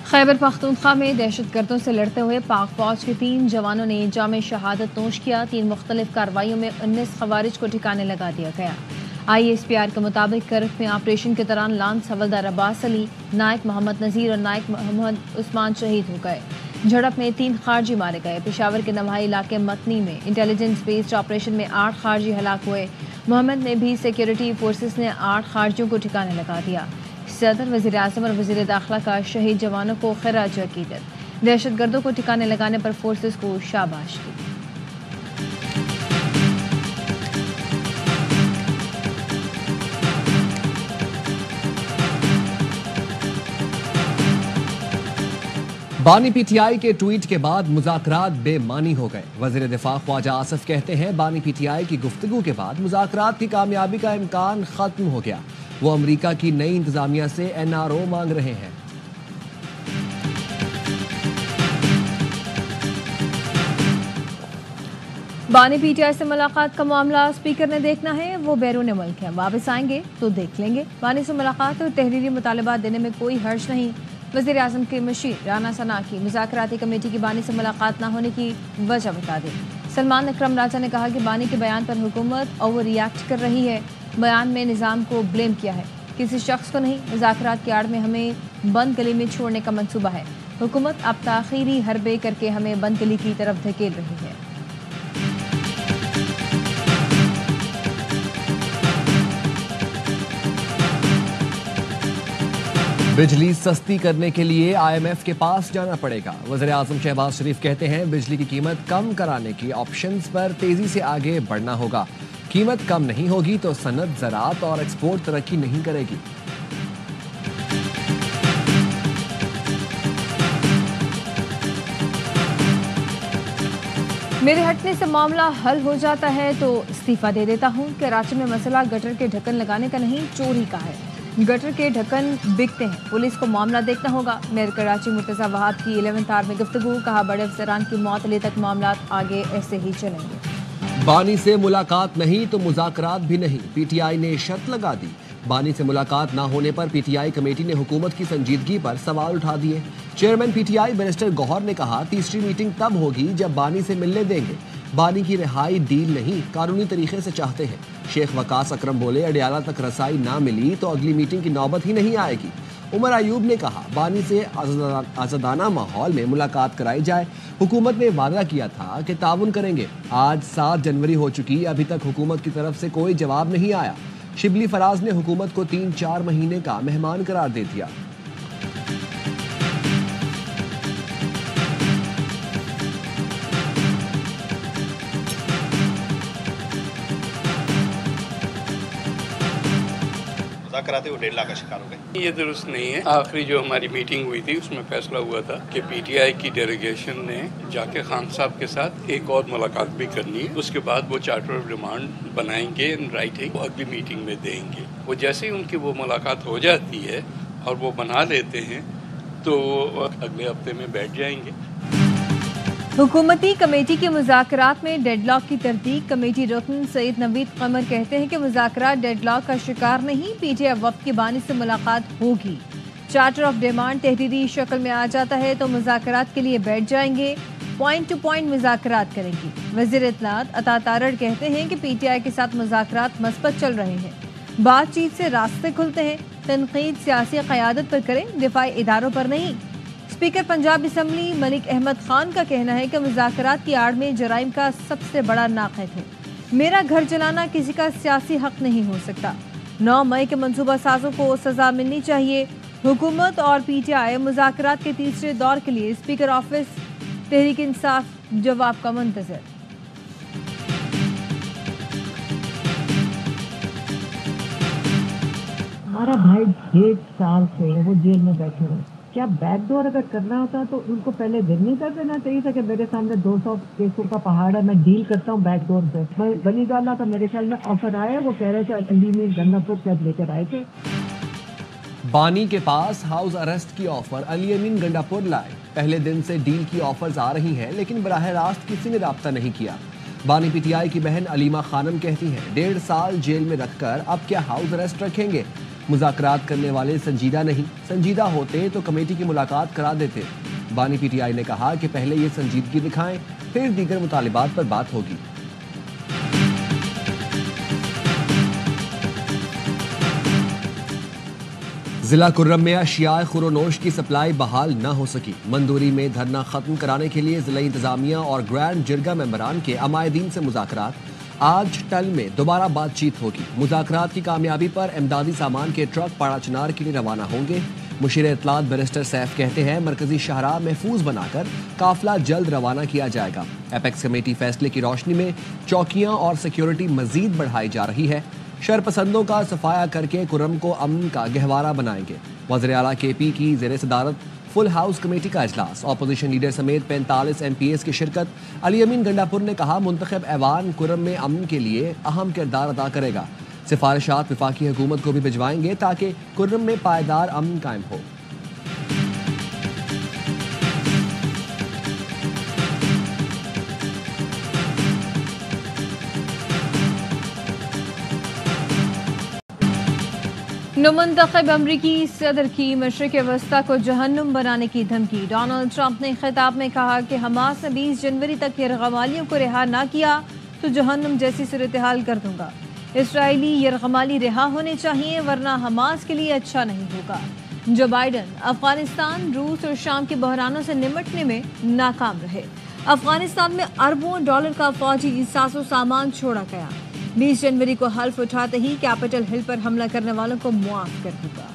خیبر پختونخوا میں دہشت گردوں سے لڑتے ہوئے پاک فوج کے 3 جوانوں نے جام شہادت نوش کیا۔ 3 مختلف کارروائیوں میں 19 خوارج کو ٹھکانے لگا دیا گیا۔ ISPR کے مطابق کرک میں آپریشن کے دوران لانس حوالدار عباس علی، نائک محمد نذیر اور نائک محمد عثمان شہید ہو گئے۔ جھڑپ میں 3 خارجی مارے گئے۔ پشاور کے نواحی علاقے متنی میں انٹیلیجنس بیسڈ آپریشن میں 8 خارجی ہلاک ہوئے۔ محمد میں بھی سیکیورٹی فورسز نے 8 خارجیوں کو ٹھکانے لگا دیا۔ صدر، وزیر اعظم اور وزیر داخلہ کا شہید جوانوں کو خراج عقیدت۔ دہشت گردوں کو ٹھکانے لگانے پر فورسز کو شاباش دی۔ بانی پی ٹی آئی کے ٹویٹ کے بعد مذاکرات بے معنی ہو گئے۔ وزیر دفاع خواجہ آصف کہتے ہیں بانی پی ٹی آئی کی گفتگو کے بعد مذاکرات کی کامیابی کا امکان ختم ہو گیا۔ وہ امریکہ کی نئی انتظامیہ سے NRO مانگ رہے ہیں۔ بانی پی ٹی آئی سے ملاقات کا معاملہ اسپیکر نے دیکھنا ہے، وہ بیرون ملک ہیں، واپس آئیں گے تو دیکھ لیں گے۔ بانی سے ملاقات اور تحریری مطالبات دینے میں کوئی حرج نہیں۔ وزیر اعظم کے مشیر رانا ثنا کی مذاکراتی کمیٹی کی بانی سے ملاقات نہ ہونے کی وجہ بتا دی۔ سلمان اکرم راجہ نے کہا کہ بانی کے بیان پر حکومت اوور ریئیکٹ کر رہی ہے۔ بیان میں نظام کو بلیم کیا ہے، کسی شخص کو نہیں۔ مذاکرات کی آڑ میں ہمیں بند گلی میں چھوڑنے کا منصوبہ ہے۔ حکومت اب تاخیری حربے کر کے ہمیں بند گلی کی طرف دھکیل رہی ہے۔ بجلی سستی کرنے کے لیے IMF کے پاس جانا پڑے گا۔ وزیر اعظم شہباز شریف کہتے ہیں بجلی کی قیمت کم کرانے کی آپشنز پر تیزی سے آگے بڑھنا ہوگا۔ قیمت کم نہیں ہوگی تو صنعت، زراعت اور ایکسپورٹ ترقی نہیں کرے گی۔ میرے ہٹنے سے معاملہ حل ہو جاتا ہے تو استعفیٰ دے دیتا ہوں۔ کراچی میں مسئلہ گٹر کے ڈھکن لگانے کا نہیں، چوری کا ہے۔ گٹر کے ڈھکن بکتے ہیں، پولیس کو معاملہ دیکھنا ہوگا۔ میئر کراچی مرتضی وہاب کی 11 آور میں گفتگو، کہا بڑے افسران کی معطلی تک معاملات آگے ایسے ہی چلیں گے۔ بانی سے ملاقات نہیں تو مذاکرات بھی نہیں، PTI نے شرط لگا دی۔ بانی سے ملاقات نہ ہونے پر PTI کمیٹی نے حکومت کی سنجیدگی پر سوال اٹھا دیے۔ چیئرمین PTI بیرسٹر گوہر نے کہا تیسری میٹنگ تب ہوگی جب بانی سے ملنے دیں گے۔ بانی کی رہائی ڈیل نہیں، قانونی طریقے سے چاہتے ہیں۔ شیخ وقاص اکرم بولے اڈیالہ تک رسائی نہ ملی تو اگلی میٹنگ کی نوبت ہی نہیں آئے گی۔ عمر ایوب نے کہا بانی سے آزادانہ ماحول میں ملاقات کرائی جائے۔ حکومت نے وعدہ کیا تھا کہ تعاون کریں گے۔ آج 7 جنوری ہو چکی، ابھی تک حکومت کی طرف سے کوئی جواب نہیں آیا۔ شبلی فراز نے حکومت کو 3-4 مہینے کا مہمان قرار دے دیا۔ کراتے وہ 1.5 لاکھ کا شکار ہو گئے۔ یہ درست نہیں ہے۔ آخری جو ہماری میٹنگ ہوئی تھی اس میں فیصلہ ہوا تھا کہ PTI کی ڈیلیگیشن نے جا کے خان صاحب کے ساتھ ایک اور ملاقات بھی کرنی ہے۔ اس کے بعد وہ چارٹر آف ڈیمانڈ بنائیں گے ان رائٹنگ، وہ اگلی میٹنگ میں دیں گے۔ وہ جیسے ہی ان کی وہ ملاقات ہو جاتی ہے اور وہ بنا لیتے ہیں تو اگلے ہفتے میں بیٹھ جائیں گے۔ حکومتی کمیٹی کے مذاکرات میں ڈیڈ لاک کی تردید، کمیٹی رکن سعید نوید قمر کہتے ہیں کہ مذاکرات ڈیڈ لاک کا شکار نہیں، PTI وفد کی بانی سے ملاقات ہوگی۔ چارٹر آف ڈیمانڈ تحریری شکل میں آ جاتا ہے تو مذاکرات کے لیے بیٹھ جائیں گے، پوائنٹ ٹو پوائنٹ مذاکرات کریں گی۔ وزیر اطلاعات عطا تارڑ کہتے ہیں کہ PTI کے ساتھ مذاکرات مثبت چل رہے ہیں، بات چیت سے راستے کھلتے ہیں۔ تنقید سیاسی قیادت پر کریں، دفاعی اداروں پر نہیں۔ اسپیکر پنجاب اسمبلی ملک احمد خان کا کہنا ہے کہ مذاکرات کی آڑ میں جرائم کا سب سے بڑا ناقد ہوں۔ میرا گھر جلانا کسی کا سیاسی حق نہیں ہو سکتا۔ 9 مئی کے منصوبہ سازوں کو سزا ملنی چاہیے۔ حکومت اور PTI مذاکرات کے تیسرے دور کے لیے اسپیکر آفس تحریک انصاف جواب کا منتظر۔ ہمارا بھائی 1.5 سال سے وہ جیل میں بیٹھے ہوئے، کیا بیک ڈور اگر کرنا ہوتا تو ان کو پہلے دن نہیں کر دینا چاہیے تھا کہ میرے سامنے 200 کیسوں کا پہاڑ ہے، میں ڈیل کرتا ہوں بیک ڈور پہ۔ بنی گالا کا میرے خیال میں آفر آیا، وہ کہہ رہے تھے علی میں گنگا پور شاید لے کر آئے تھے۔ بانی کے پاس ہاؤس ارسٹ کی آفر علی امین گنڈا پور لائے۔ پہلے دن سے ڈیل کی آفرز آ رہی ہیں لیکن براہ راست کسی نے رابطہ نہیں کیا۔ بانی PTI کی بہن علیمہ خانم کہتی ہیں 1.5 سال جیل میں رکھ کر اب کیا ہاؤس ارسٹ رکھیں گے۔ مذاکرات کرنے والے سنجیدہ نہیں، سنجیدہ ہوتے تو کمیٹی کی ملاقات کرا دیتے۔ بانی پی ٹی آئی نے کہا کہ پہلے یہ سنجیدگی دکھائیں، پھر دیگر مطالبات پر بات ہوگی۔ ضلع کرم میں اشیاء خورونوش کی سپلائی بحال نہ ہو سکی۔ مندوری میں دھرنا ختم کرانے کے لیے ضلعی انتظامیہ اور گرینڈ جرگہ ممبران کے عمائدین سے مذاکرات۔ آج ٹل میں دوبارہ بات چیت ہوگی۔ مذاکرات کی کامیابی پر امدادی سامان کے ٹرک پاڑا چنار کے لیے روانہ ہوں گے۔ مشیر اطلاعات بیرسٹر سیف کہتے ہیں مرکزی شاہراہ محفوظ بنا کر قافلہ جلد روانہ کیا جائے گا۔ ایپیکس کمیٹی فیصلے کی روشنی میں چوکیاں اور سیکیورٹی مزید بڑھائی جا رہی ہے۔ شرپسندوں کا صفایا کر کے کرم کو امن کا گہوارہ بنائیں گے۔ وزیر اعلیٰ کے پی کی زیر صدارت فل ہاؤس کمیٹی کا اجلاس، اپوزیشن لیڈر سمیت 45 ایم پی ایس کی شرکت۔ علی امین گنڈاپور نے کہا منتخب ایوان کرم میں امن کے لیے اہم کردار ادا کرے گا۔ سفارشات وفاقی حکومت کو بھی بھجوائیں گے تاکہ کرم میں پائیدار امن قائم ہو۔ نومنتخب امریکی صدر کی مشرق وسطی کو جہنم بنانے کی دھمکی۔ ڈونلڈ ٹرمپ نے خطاب میں کہا کہ حماس نے 20 جنوری تک یرغمالیوں کو رہا نہ کیا تو جہنم جیسی صورتحال کر دوں گا۔ اسرائیلی یرغمالی رہا ہونے چاہیے ورنہ حماس کے لیے اچھا نہیں ہوگا۔ جو بائیڈن افغانستان، روس اور شام کے بحرانوں سے نمٹنے میں ناکام رہے۔ افغانستان میں اربوں ڈالر کا فوجی ساز و سامان چھوڑا گیا۔ 20 جنوری کو حلف اٹھاتے ہی کیپٹل ہل پر حملہ کرنے والوں کو معاف کر دوں گا۔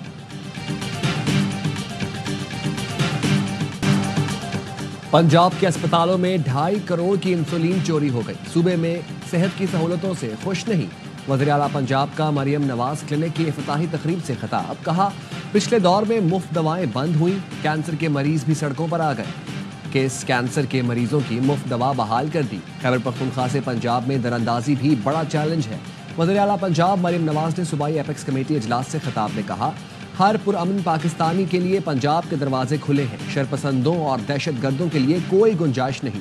پنجاب کے اسپتالوں میں 2.5 کروڑ کی انسولین چوری ہو گئی۔ صوبے میں صحت کی سہولتوں سے خوش نہیں۔ وزیر اعلیٰ پنجاب کا مریم نواز کلینک کی افتتاحی تقریب سے خطاب، کہا پچھلے دور میں مفت دوائیں بند ہوئیں، کینسر کے مریض بھی سڑکوں پر آ گئے۔ کینسر کے مریضوں کی مفت دوا بحال کر دی۔ خیبر پختونخوا سے پنجاب میں دراندازی بھی بڑا چیلنج ہے۔ وزیر اعلیٰ پنجاب مریم نواز نے صوبائی ایپیکس کمیٹی اجلاس سے خطاب میں کہا ہر پرامن پاکستانی کے لیے پنجاب کے دروازے کھلے ہیں، شرپسندوں اور دہشت گردوں کے لیے کوئی گنجائش نہیں۔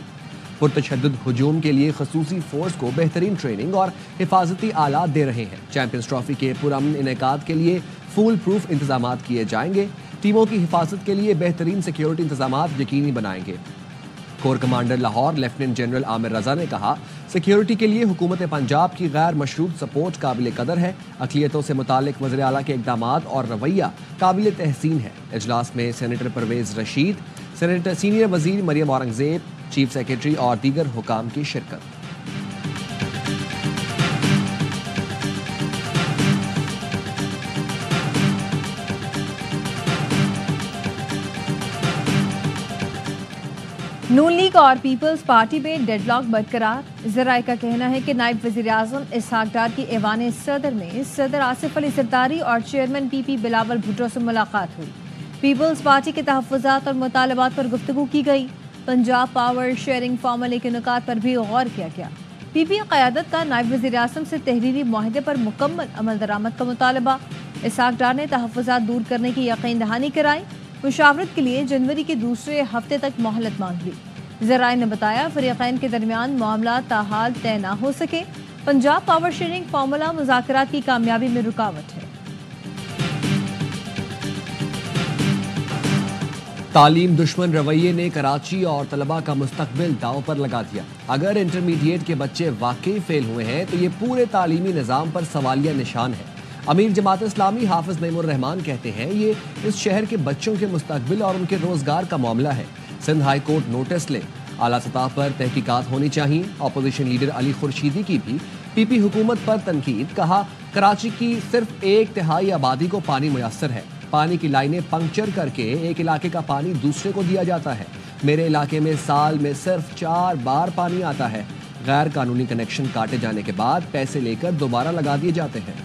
پرتشدد ہجوم کے لیے خصوصی فورس کو بہترین ٹریننگ اور حفاظتی آلات دے رہے ہیں۔ چیمپئنز ٹرافی کے پرامن انعقاد کے لیے فول پروف انتظامات کیے جائیں گے۔ ٹیموں کی حفاظت کے لیے بہترین سیکیورٹی انتظامات یقینی بنائیں گے۔ Corps commander Lahore lieutenant general Aamir Raza نے کہا سیکیورٹی کے لیے حکومت پنجاب کی غیر مشروط سپورٹ قابل قدر ہے۔ اقلیتوں سے متعلق وزیر اعلیٰ کے اقدامات اور رویہ قابل تحسین ہے۔ اجلاس میں سینیٹر پرویز رشید، سینئر وزیر مریم اورنگزیب، چیف سیکرٹری اور دیگر حکام کی شرکت۔ نون لیگ اور پیپلز پارٹی میں ڈیڈ لاک برقرار۔ ذرائع کا کہنا ہے کہ نائب وزیر اعظم اسحاق ڈار کی ایوان صدر میں صدر آصف علی زرداری اور چیئرمین پی پی بلاول بھٹو سے ملاقات ہوئی۔ پیپلز پارٹی کے تحفظات اور مطالبات پر گفتگو کی گئی۔ پنجاب پاور شیئرنگ فارمولے کے نکات پر بھی غور کیا گیا۔ پی پی قیادت کا نائب وزیر اعظم سے تحریری معاہدے پر مکمل عمل درآمد کا مطالبہ۔ اسحاق ڈار نے تحفظات دور کرنے کی یقین دہانی کرائی۔ مشاورت کے لیے جنوری کے دوسرے ہفتے تک مہلت مانگ لی۔ ذرائع نے بتایا فریقین کے درمیان معاملات تاحال طے نہ ہو سکے۔ پنجاب پاور شیئرنگ فارمولہ مذاکرات کی کامیابی میں رکاوٹ ہے۔ تعلیم دشمن رویے نے کراچی اور طلباء کا مستقبل داؤ پر لگا دیا۔ اگر انٹرمیڈیٹ کے بچے واقعی فیل ہوئے ہیں تو یہ پورے تعلیمی نظام پر سوالیہ نشان ہے۔ امیر جماعت اسلامی حافظ نعیم الرحمان کہتے ہیں یہ اس شہر کے بچوں کے مستقبل اور ان کے روزگار کا معاملہ ہے۔ سندھ ہائی کورٹ نوٹس لے، اعلیٰ سطح پر تحقیقات ہونی چاہیے۔ اپوزیشن لیڈر علی خورشیدی کی بھی پی پی حکومت پر تنقید، کہا کراچی کی صرف 1/3 آبادی کو پانی میسر ہے۔ پانی کی لائنیں پنکچر کر کے ایک علاقے کا پانی دوسرے کو دیا جاتا ہے۔ میرے علاقے میں سال میں صرف 4 بار پانی آتا ہے۔ غیر قانونی کنیکشن کاٹے جانے کے بعد پیسے لے کر دوبارہ لگا دیے جاتے ہیں۔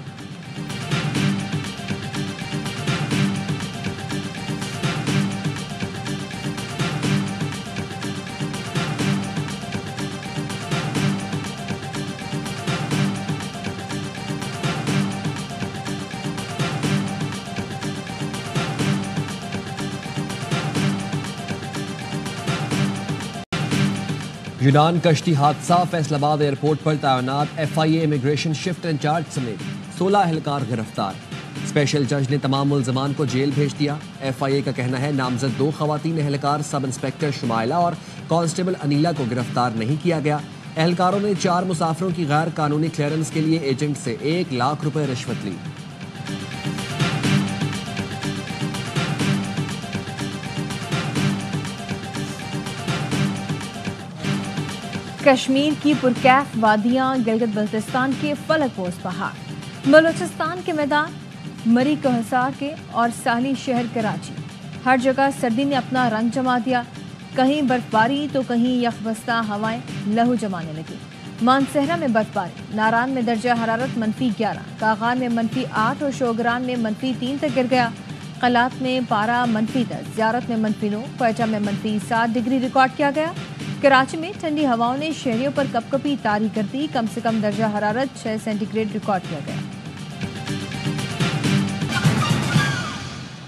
یونان کشتی حادثہ، فیصل آباد ایئرپورٹ پر تعینات FIA امیگریشن شفٹ انچارج سمیت 16 اہلکار گرفتار۔ اسپیشل جج نے تمام ملزمان کو جیل بھیج دیا۔ FIA کا کہنا ہے نامزد 2 خواتین اہلکار سب انسپیکٹر شمائلہ اور کانسٹیبل انیلا کو گرفتار نہیں کیا گیا۔ اہلکاروں نے 4 مسافروں کی غیر قانونی کلیئرنس کے لیے ایجنٹ سے 1 لاکھ روپے رشوت لی۔ کشمیر کی پرکیف وادیاں، گلگت بلتستان کے فلک پوش پہاڑ، بلوچستان کے میدان، مری کوہسار کے اور ساحلی شہر کراچی، ہر جگہ سردی نے اپنا رنگ جما دیا۔ کہیں برف باری تو کہیں یخبستہ ہوائیں لہو جمانے لگی۔ مانسہرہ میں برف باری، ناران میں درجہ حرارت -11، کاغان میں -8 اور شوگران میں -3 تک گر گیا۔ قلات میں پارہ -10، زیارت میں -9، کوئٹہ میں -7 ڈگری ریکارڈ کیا گیا۔ کراچی میں ٹھنڈی ہواؤں نے شہریوں پر کپکپی طاری کر دی، کم سے کم درجہ حرارت 6 سینٹی گریڈ ریکارڈ کیا گیا۔